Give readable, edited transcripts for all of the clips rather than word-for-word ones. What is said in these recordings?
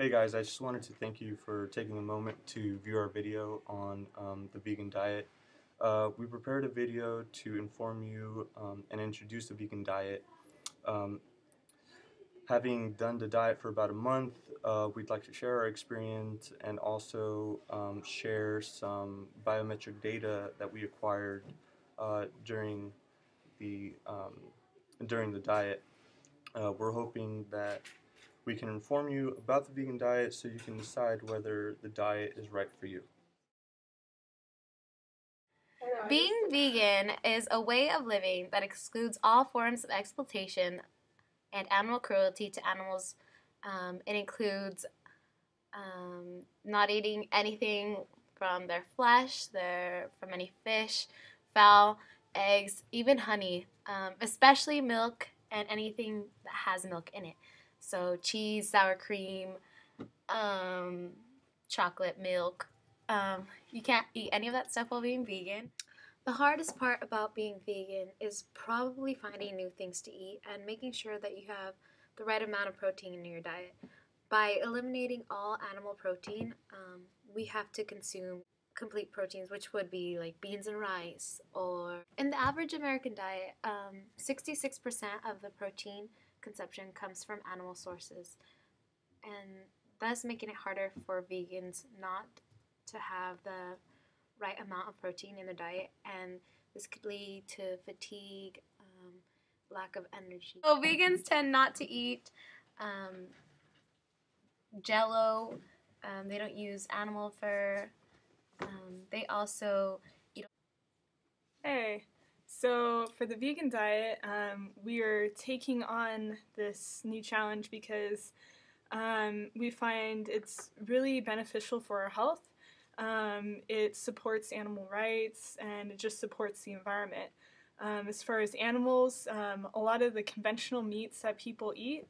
Hey guys, I just wanted to thank you for taking a moment to view our video on the vegan diet. We prepared a video to inform you and introduce the vegan diet. Um, Having done the diet for about a month, we'd like to share our experience and also share some biometric data that we acquired during the diet. We're hoping that we can inform you about the vegan diet so you can decide whether the diet is right for you. Being vegan is a way of living that excludes all forms of exploitation and animal cruelty to animals. It includes not eating anything from their flesh, from any fish, fowl, eggs, even honey, especially milk and anything that has milk in it. So cheese, sour cream, chocolate milk. You can't eat any of that stuff while being vegan. The hardest part about being vegan is probably finding new things to eat and making sure that you have the right amount of protein in your diet. By eliminating all animal protein, we have to consume complete proteins, which would be like beans and rice. Or in the average American diet, 66% of the protein consumption comes from animal sources, and thus making it harder for vegans not to have the right amount of protein in their diet, and this could lead to fatigue, lack of energy. So vegans tend not to eat Jello. They don't use animal fur. They also eat. Hey, so for the vegan diet, we are taking on this new challenge because we find it's really beneficial for our health. It supports animal rights, and it just supports the environment. As far as animals, a lot of the conventional meats that people eat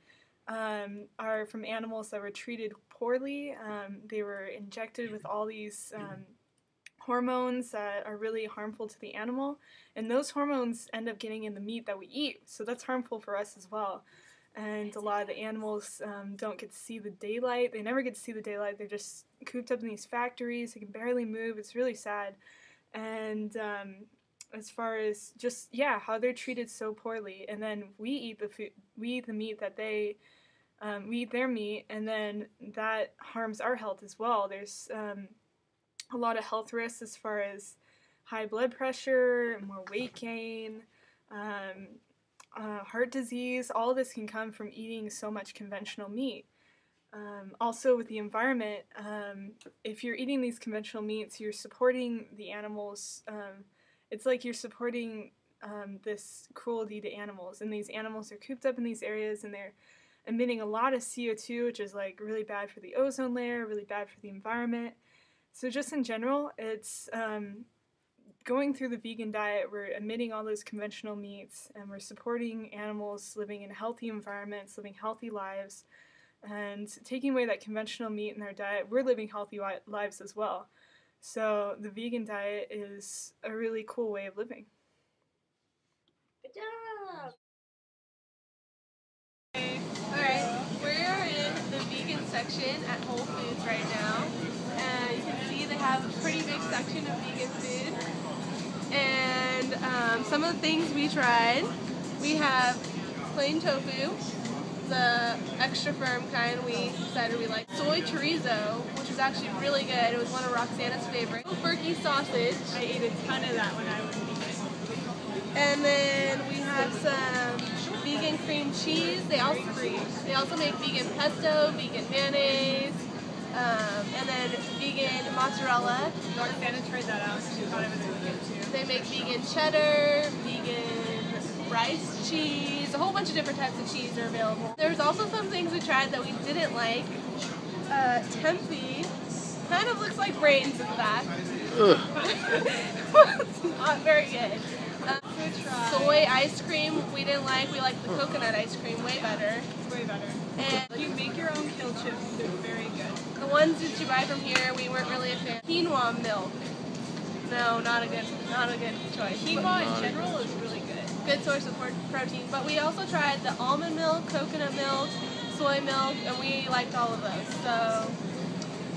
are from animals that were treated poorly. They were injected with all these hormones that are really harmful to the animal, and those hormones end up getting in the meat that we eat, so that's harmful for us as well. And a lot of the animals don't get to see the daylight. They never get to see the daylight. They're just cooped up in these factories. They can barely move. It's really sad. And as far as just, yeah, how they're treated so poorly. And then we eat the food, we eat the meat that we eat their meat, and then that harms our health as well. There's a lot of health risks as far as high blood pressure, more weight gain, heart disease. All of this can come from eating so much conventional meat. Also with the environment, if you're eating these conventional meats, you're supporting the animals. It's like you're supporting this cruelty to animals, and these animals are cooped up in these areas, and they're emitting a lot of CO2, which is like really bad for the ozone layer, really bad for the environment. So just in general, it's going through the vegan diet, we're omitting all those conventional meats, and we're supporting animals living in healthy environments, living healthy lives, and taking away that conventional meat in our diet, we're living healthy lives as well. So the vegan diet is a really cool way of living. Good job! Alright, we're in the vegan section at Whole Foods right now, and you can see they have a pretty big section of vegan food. And some of the things we tried, we have plain tofu, the extra firm kind we decided we liked. Soy chorizo, which is actually really good. It was one of Roxana's favorites. Turkey sausage. I ate a ton of that when I was vegan. And then we have some vegan cream cheese. They also make vegan pesto, vegan mayonnaise, and then vegan mozzarella. Roxana tried that out. She thought it was really good too. They make vegan cheddar, vegan rice cheese, a whole bunch of different types of cheese are available. There's also some things we tried that we didn't like. Tempeh kind of looks like brains in the back. It's not very good. Soy ice cream we didn't like. We like the coconut ice cream way better. Way better. And you make your own kale chips. They're very good. The ones that you buy from here, we weren't really a fan. Quinoa milk. No, not a good choice. Quinoa in general is really good. good source of protein. But we also tried the almond milk, coconut milk, soy milk, and we liked all of those. So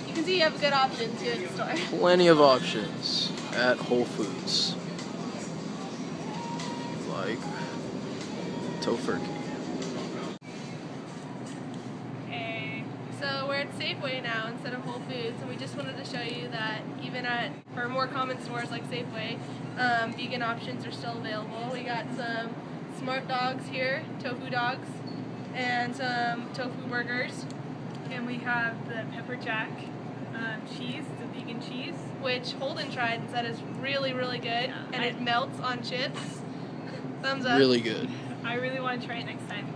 you can see you have good options here at the store. Plenty of options at Whole Foods. Like tofurkey. Hey. So we're at Safeway now instead of Whole Foods, and we just wanted to show you that even at our more common stores like Safeway, vegan options are still available. We got some Smart Dogs here, tofu dogs, and some tofu burgers. And we have the pepper jack cheese, the vegan cheese. Which Holden tried and said is really, really good, Yeah, and it melts on chips. Thumbs up. Really good. I really want to try it next time.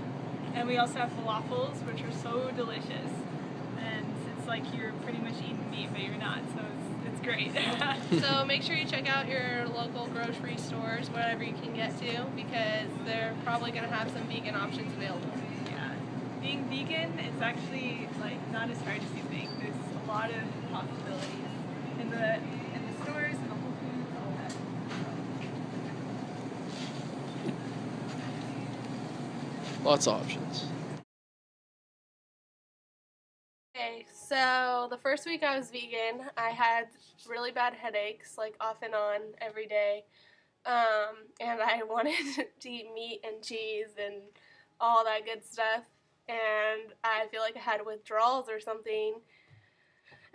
And we also have falafels, which are so delicious. And it's like you're pretty much eating meat, but you're not, so it's great. So make sure you check out your local grocery stores, whatever you can get to, because they're probably going to have some vegan options available. Yeah. Being vegan, it's actually like not as hard as you think. There's a lot of possibilities in the stores, in the Whole Foods, all that. Lots of options. Okay, so the first week I was vegan, I had really bad headaches, like off and on every day. And I wanted to eat meat and cheese and all that good stuff. And I feel like I had withdrawals or something.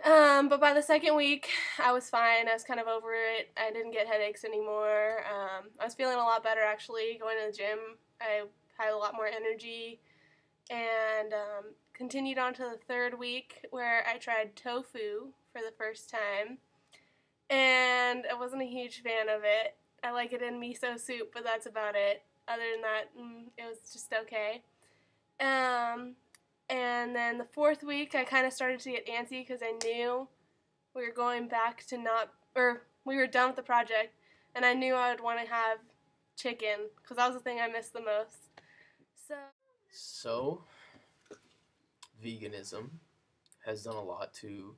But by the second week, I was fine. I was kind of over it. I didn't get headaches anymore. I was feeling a lot better, actually, going to the gym. I had a lot more energy. And continued on to the third week where I tried tofu for the first time. And I wasn't a huge fan of it. I like it in miso soup, but that's about it. Other than that, it was just okay. And then the fourth week, I kind of started to get antsy because I knew we were going back to we were done with the project, and I knew I would want to have chicken because that was the thing I missed the most. So, veganism has done a lot to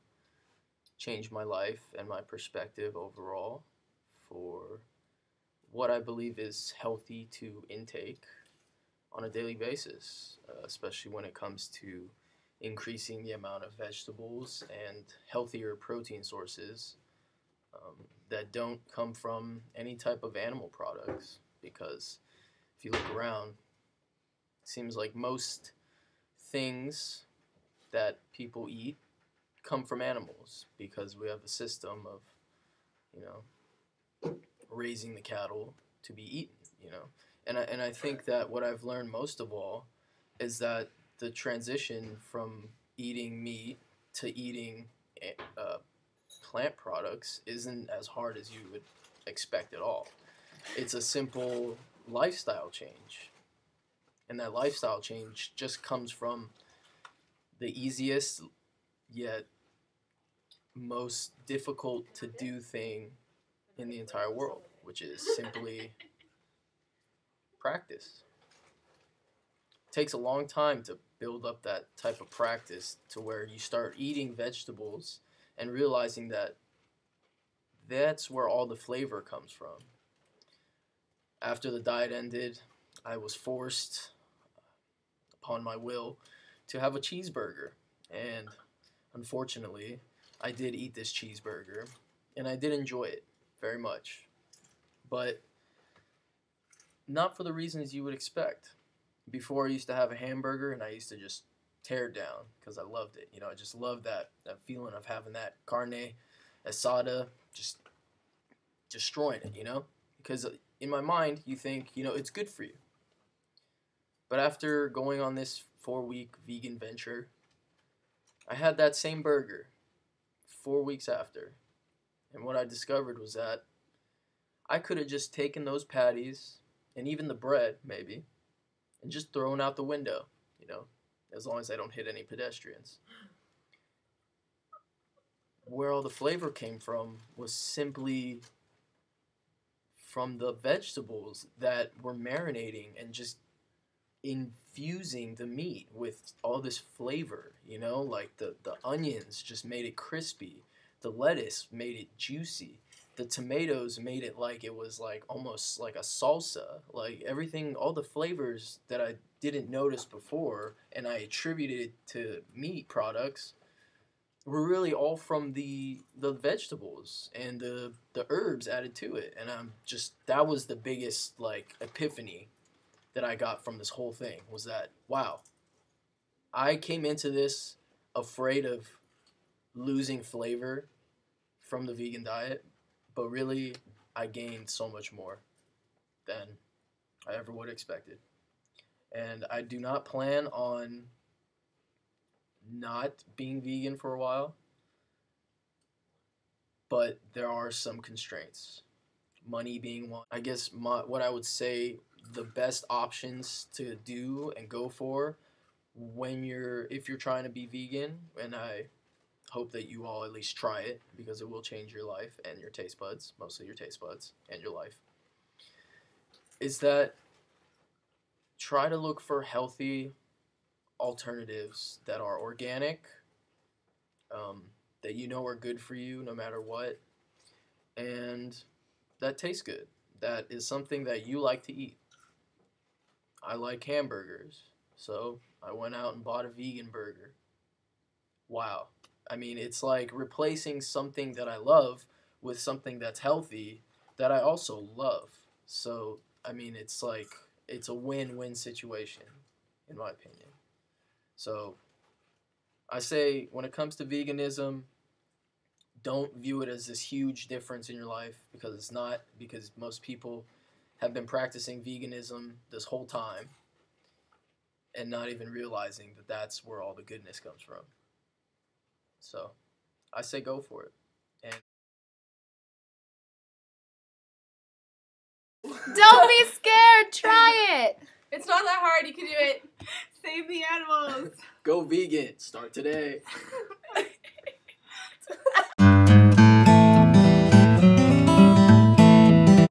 change my life and my perspective overall for what I believe is healthy to intake on a daily basis, especially when it comes to increasing the amount of vegetables and healthier protein sources that don't come from any type of animal products. Because if you look around, it seems like most things that people eat come from animals because we have a system of, raising the cattle to be eaten, And I think that what I've learned most of all is that the transition from eating meat to eating plant products isn't as hard as you would expect at all. It's a simple lifestyle change. And that lifestyle change just comes from the easiest yet most difficult to do thing in the entire world, which is simply practice. It takes a long time to build up that type of practice to where you start eating vegetables and realizing that that's where all the flavor comes from. After the diet ended, I was forced, upon my will, to have a cheeseburger. And unfortunately, I did eat this cheeseburger, and I did enjoy it very much. But not for the reasons you would expect. Before, I used to have a hamburger, and I used to just tear it down because I loved it. I just loved that feeling of having that carne asada, just destroying it, Because in my mind, you think, it's good for you. But after going on this 4-week vegan venture, I had that same burger 4 weeks after. And what I discovered was that I could have just taken those patties, and even the bread, maybe, and just thrown out the window, as long as I don't hit any pedestrians. Where all the flavor came from was simply from the vegetables that were marinating and just infusing the meat with all this flavor, like the onions just made it crispy, the lettuce made it juicy, the tomatoes made it like it was like almost like a salsa. Like everything, all the flavors that I didn't notice before and I attributed to meat products were really all from the vegetables and the herbs added to it. And I'm just, that was the biggest like epiphany that I got from this whole thing, was that, wow, I came into this afraid of losing flavor from the vegan diet, but really I gained so much more than I ever would have expected. And I do not plan on not being vegan for a while, but there are some constraints. Money being one. I guess what I would say the best options to do and go for if you're trying to be vegan, and I hope that you all at least try it because it will change your life and your taste buds, mostly your taste buds and your life, is that try to look for healthy alternatives that are organic, that you know are good for you no matter what, and that taste good. That is something that you like to eat. I like hamburgers, so I went out and bought a vegan burger. Wow. I mean, it's like replacing something that I love with something that's healthy that I also love. So, I mean, it's like, it's a win-win situation, in my opinion. So, I say, when it comes to veganism, don't view it as this huge difference in your life, because it's not, because most people have been practicing veganism this whole time and not even realizing that that's where all the goodness comes from. So, I say go for it. And Don't be scared. Try it. It's not that hard. You can do it. Save the animals. go vegan. Start today.